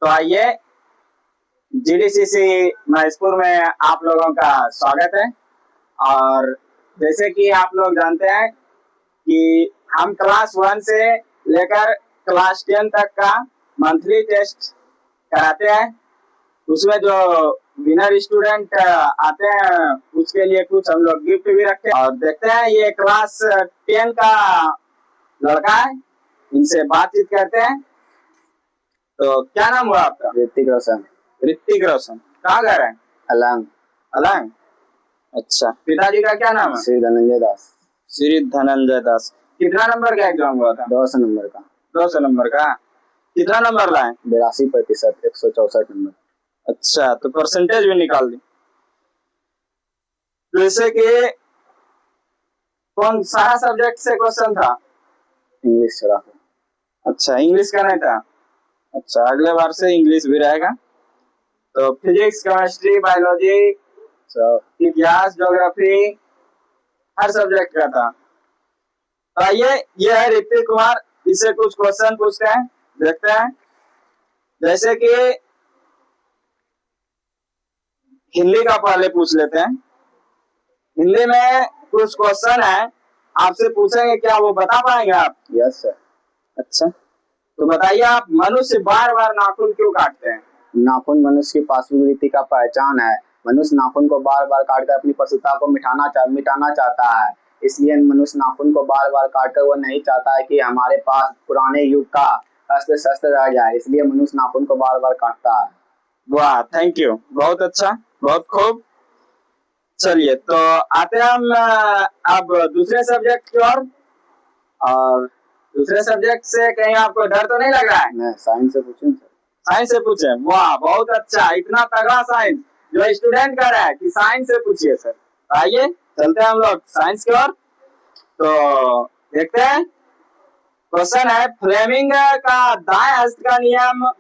तो आइए, जीडीसीसी महेशपुर में आप लोगों का स्वागत है। और जैसे कि आप लोग जानते हैं कि हम क्लास 1 से लेकर क्लास 10 तक का मंथली टेस्ट कराते हैं। उसमें जो विनर स्टूडेंट आते हैं उसके लिए कुछ हम लोग गिफ्ट भी रखते हैं। और देखते हैं, ये क्लास 10 का लड़का है, इनसे बातचीत करते हैं। तो क्या नाम हुआ आपका? ऋतिक रोशन। ऋतिक रोशन। कहाँ घर है? अलंग। अलंग। अच्छा, पिताजी का क्या नाम है? श्री धनंजय दास। श्री धनंजय दास। कितना नंबर का एग्जाम हुआ था? 200 नंबर का। 200 नंबर का। कितना नंबर लाए? 82%, 164 नंबर। अच्छा, तो परसेंटेज भी निकाल दी। जैसे कि कौन सारा सब्जेक्ट से क्वेश्चन था? इंग्लिश छोड़ा। अच्छा, इंग्लिश का नहीं था। अच्छा, अगले बार से इंग्लिश भी रहेगा। तो फिजिक्स, केमिस्ट्री, बायोलॉजी, इतिहास, ज्योग्राफी, हर सब्जेक्ट का था। तो आइए, ये है ऋतिक कुमार, इससे कुछ क्वेश्चन पूछते हैं, देखते हैं। जैसे कि हिंदी का पहले पूछ लेते हैं। हिंदी में कुछ क्वेश्चन है, आपसे पूछेंगे, क्या वो बता पाएंगे आप? Yes sir. अच्छा, तो बताइए, आप मनुष्य बार बार नाखून क्यों काटते हैं? नाखून मनुष्य की पार्श्विक वृत्ति का पहचान है। मनुष्य नाखून को बार बार काटकर अपनी पशुता को मिटाना चाहता है। इसलिए मनुष्य नाखून को बार बार काटकर वो नहीं चाहता है कि हमारे पास पुराने युग का अस्त्र शस्त्र रह जाए, इसलिए मनुष्य नाखून को बार बार काटता है। वाह, थैंक यू, बहुत अच्छा, बहुत खूब। चलिए, तो आते हैं हम अब दूसरे सब्जेक्ट की ओर। और दूसरे सब्जेक्ट से कहीं आपको डर तो नहीं लग रहा है? मैं साइंस से पूछूं सर? साइंस से पूछे? वाह, बहुत अच्छा, इतना तगड़ा साइंस जो स्टूडेंट कर रहा है कि साइंस से पूछिए सर। आइए, चलते हैं हम लोग साइंस की ओर। तो देखते हैं, क्वेश्चन है, फ्लेमिंग का दाएं हस्त का नियम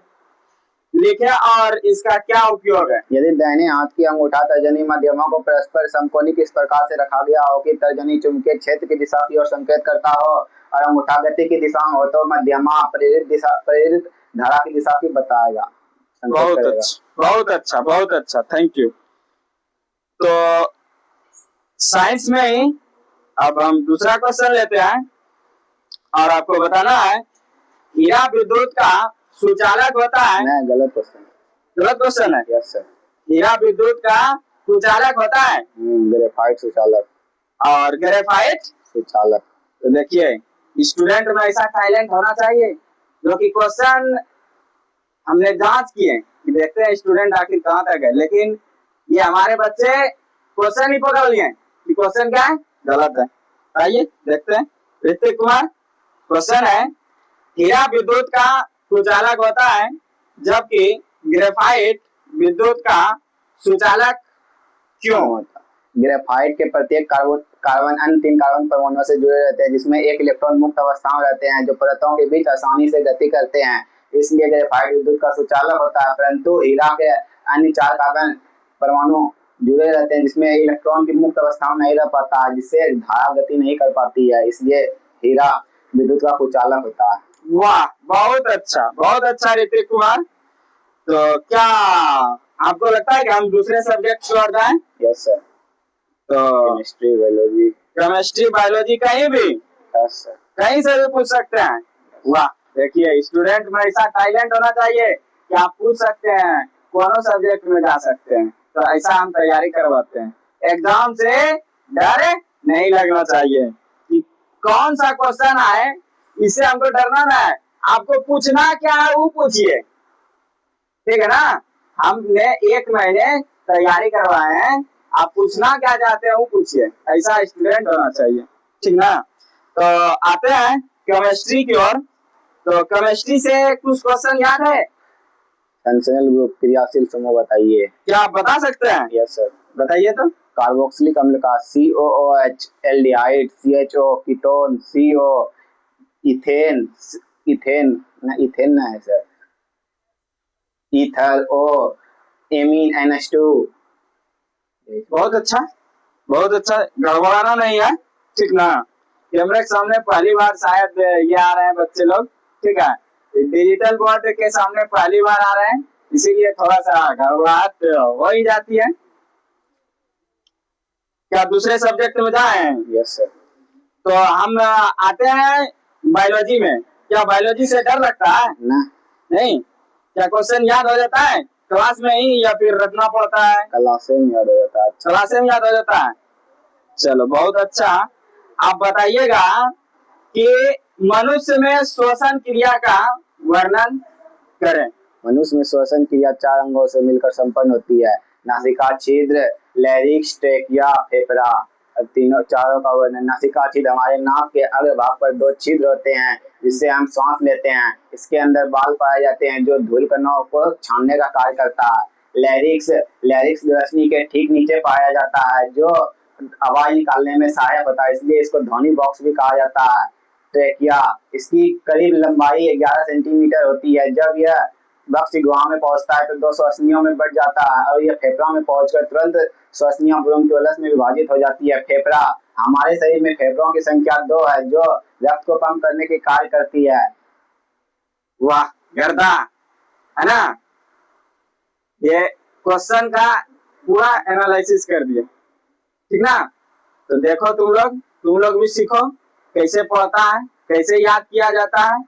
लिखे और इसका क्या उपयोग है? यदि दाहिने हाथ की अंगूठा तर्जनी मध्यमा को परस्पर समकोणिक इस प्रकार से रखा गया हो कि तर्जनी चुंबकीय क्षेत्र की दिशा की ओर संकेत करता हो और अंगूठा गति की दिशा में हो, तो मध्यमा प्रेरित धारा की दिशा की बताएगा। बहुत अच्छा, बहुत अच्छा, बहुत अच्छा, थैंक यू। तो साइंस में ही अब हम दूसरा क्वेश्चन लेते हैं और आपको बताना है, हीरा विद्युत का सुचालक होता है। नहीं, गलत क्वेश्चन। गलत क्वेश्चन है? Yes sir. हीरा विद्युत का सुचालक होता है ग्रेफाइट सुचालक। और ग्रेफाइट सुचालक। तो देखिए, स्टूडेंट में ऐसा टैलेंट होना चाहिए जो कि क्वेश्चन हमने जांच किए कि देखते हैं स्टूडेंट आखिर कहां तक है, लेकिन ये हमारे बच्चे क्वेश्चन ही पकड़ लिए कि क्वेश्चन क्या है, गलत है। आइए देखते हैं। ऋतिक कुमार, क्वेश्चन है, हीरा विद्युत का सुचालक होता है जबकि ग्रेफाइट विद्युत का सुचालक क्यों होता है? ग्रेफाइट के प्रत्येक कार्बन अन्य 3 कार्बन परमाणुओं से जुड़े रहते हैं, जिसमें एक इलेक्ट्रॉन मुक्त अवस्था में रहते हैं, जो परतों के बीच आसानी से गति करते हैं। इसलिए ग्रेफाइट विद्युत का सुचालक होता है। परंतु हीरा के अन्य 4 कार्बन परमाणु जुड़े रहते हैं, जिसमें इलेक्ट्रॉन की मुक्त अवस्था में नहीं रह पाता है, जिससे धारा गति नहीं कर पाती है, इसलिए हीरा विद्युत का सुचालक होता है। वाह, बहुत अच्छा, बहुत अच्छा ऋतिक कुमार। तो क्या आपको लगता है कि हम दूसरे सब्जेक्ट की ओर जाएं? Yes sir. तो केमिस्ट्री बायोलॉजी कहीं भी? Yes sir. कहीं से भी पूछ सकते हैं। वाह, देखिए, स्टूडेंट में ऐसा टैलेंट होना चाहिए कि आप पूछ सकते हैं, कोनो सब्जेक्ट में जा सकते हैं। तो ऐसा हम तैयारी करवाते हैं। एग्जाम से डर नहीं लगना चाहिए कि कौन सा क्वेश्चन आए, इससे हमको डरना ना है। आपको पूछना क्या है वो पूछिए, ठीक है ना? हमने 1 महीने तैयारी करवाए हैं, आप पूछना क्या चाहते हैं वो पूछिए। ऐसा स्टूडेंट होना चाहिए, ठीक ना? तो आते हैं केमिस्ट्री की ओर। तो केमिस्ट्री से कुछ क्वेश्चन याद है? फंक्शनल ग्रुप क्रियाशील समूह बताइए। क्या आप बता सकते हैं? Yes sir. बताइए तो। कार्बोक्सिलिक अम्ल का COOH, aldehyde CHO, ketone CO, ethane ethane ना है sir, ether O, amine NH2। बहुत अच्छा, बहुत अच्छा, गड़बड़ाना नहीं है, ठीक ना? कैमरे के सामने पहली बार शायद ये आ रहे हैं बच्चे लोग, ठीक है? डिजिटल बोर्ड के सामने पहली बार आ रहे हैं, इसीलिए थोड़ा सा घबराहट हो ही जाती है। क्या दूसरे सब्जेक्ट में जाए? Yes sir. तो हम आते हैं बायोलॉजी में। क्या बायोलॉजी से डर लगता है? ना। नहीं। क्या क्वेश्चन याद हो जाता है क्लास में ही या फिर रटना पड़ता है? क्लास में याद हो जाता है। क्लास में याद हो जाता है। चलो बहुत अच्छा। आप बताइएगा कि मनुष्य में श्वसन क्रिया का वर्णन करें। मनुष्य में श्वसन क्रिया 4 अंगों से मिलकर संपन्न होती है। नासिका छिद्र, लैरिक्स, ट्रेकिया, फेफड़ा। अब तीनों चारों का वर्णन। नासिका छिद्र हमारे नाक के अग्र भाग पर 2 छिद्र होते हैं जिससे हम सांस लेते हैं। इसके अंदर बाल पाए जाते हैं जो धूल कणों को छानने का कार्य करता है। लैरिक्स ग्रसनी के ठीक नीचे पाया जाता है जो आवाज निकालने में सहायक होता है, इसलिए इसको ध्वनि बॉक्स भी कहा जाता है। ट्रेकिया, इसकी करीब लंबाई 11 सेंटीमीटर होती है। जब यह बक्स गुहा में पहुंचता है तो 2 श्वसनियों में बढ़ जाता है और यह फेफड़ा में पहुंचकर तुरंत श्वसनियों ब्रोंकियोलस में विभाजित हो जाती है। फेफड़ा, हमारे शरीर में फेफड़ों की संख्या 2 है जो रक्त को पंप करने के कार्य करती है। वाह, गर्दा है ना। ये क्वेश्चन का पूरा एनालिसिस कर दिया, ठीक ना। तो देखो तुम लोग भी सीखो कैसे पढ़ता है, कैसे याद किया जाता है।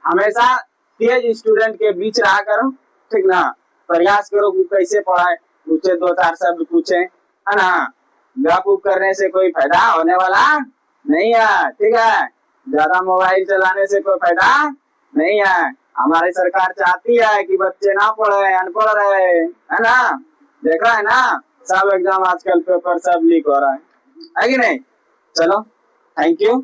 हमेशा तेज स्टूडेंट के बीच रहा करो, ठीक ना। प्रयास करो कि कैसे पढ़ाए, पूछे 2-4 शब्द पूछे, है ना। गप उप करने से कोई फायदा होने वाला नहीं है, ठीक है। ज्यादा मोबाइल चलाने से कोई फायदा नहीं है। हमारी सरकार चाहती है कि बच्चे ना पढ़े, अनपढ़ रहे, है ना। देख रहा है ना, सब एग्जाम आजकल पेपर सब लीक हो रहा है कि नहीं। चलो, थैंक यू।